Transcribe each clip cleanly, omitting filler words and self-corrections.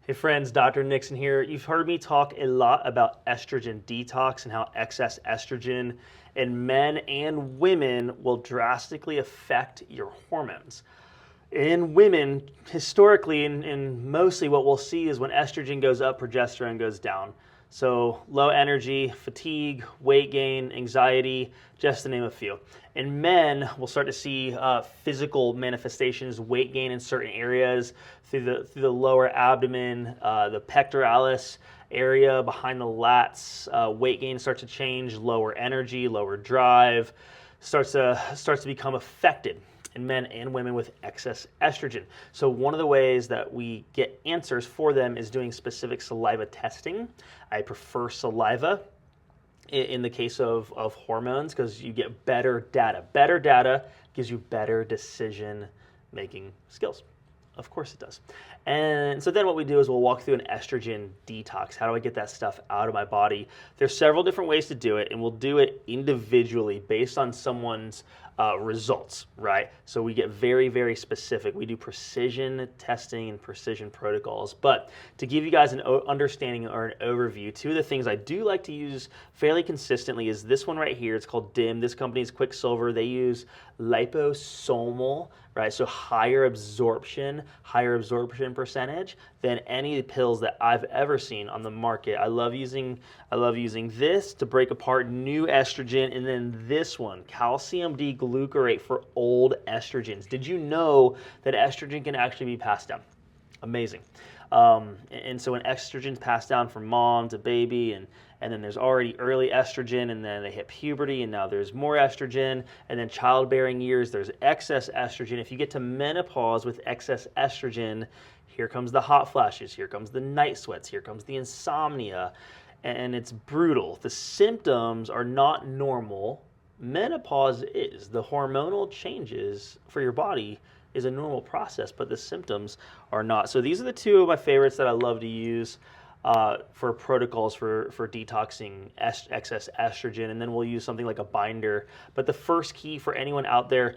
Hey friends, Dr. Nixon here. You've heard me talk a lot about estrogen detox and how excess estrogen in men and women will drastically affect your hormones. In women, historically and mostly what we'll see is when estrogen goes up, progesterone goes down. So low energy, fatigue, weight gain, anxiety, just to name a few. In men, we'll start to see physical manifestations, weight gain in certain areas through the lower abdomen, the pectoralis area behind the lats. Weight gain starts to change, lower energy, lower drive, starts to become affected in men and women with excess estrogen. So one of the ways that we get answers for them is doing specific saliva testing. I prefer saliva in the case of hormones because you get better data. Better data gives you better decision making skills. Of course it does. And so then what we do is we'll walk through an estrogen detox. How do I get that stuff out of my body? There's several different ways to do it, and we'll do it individually based on someone's results, right? So we get very, very specific. We do precision testing and precision protocols. But to give you guys an understanding or an overview, two of the things I do like to use fairly consistently is this one right here. It's called DIM. This company is Quicksilver. They use liposomal, right? So higher absorption percentage than any pills that I've ever seen on the market. I love using this to break apart new estrogen, and then this one, calcium D-glucarate for old estrogens. Did you know that estrogen can actually be passed down? Amazing. And so when estrogen's passed down from mom to baby, and then there's already early estrogen, and then they hit puberty, and now there's more estrogen, and then childbearing years, there's excess estrogen. If you get to menopause with excess estrogen, here comes the hot flashes, here comes the night sweats, here comes the insomnia, and it's brutal. The symptoms are not normal. Menopause is. The hormonal changes for your body is a normal process, but the symptoms are not. So these are the two of my favorites that I love to use for protocols for detoxing excess estrogen, and then we'll use something like a binder. But the first key for anyone out there,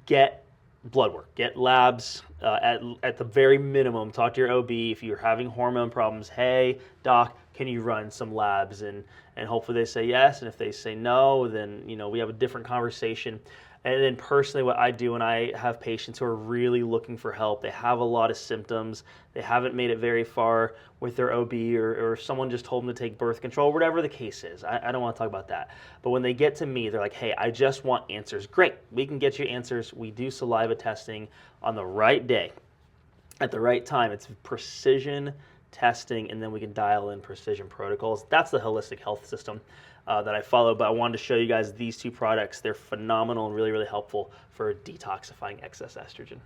get blood work, get labs, at the very minimum, talk to your OB if you're having hormone problems. Hey, doc, can you run some labs? And hopefully they say yes, and if they say no, then we have a different conversation. And then personally, what I do when I have patients who are really looking for help, they have a lot of symptoms, they haven't made it very far with their OB, or someone just told them to take birth control, whatever the case is. I don't want to talk about that. But when they get to me, they're like, hey, I just want answers. Great, we can get you answers. We do saliva testing on the right day, at the right time. It's precision testing, and then we can dial in precision protocols. That's the holistic health system that I follow, but I wanted to show you guys these two products. They're phenomenal and really, really helpful for detoxifying excess estrogen.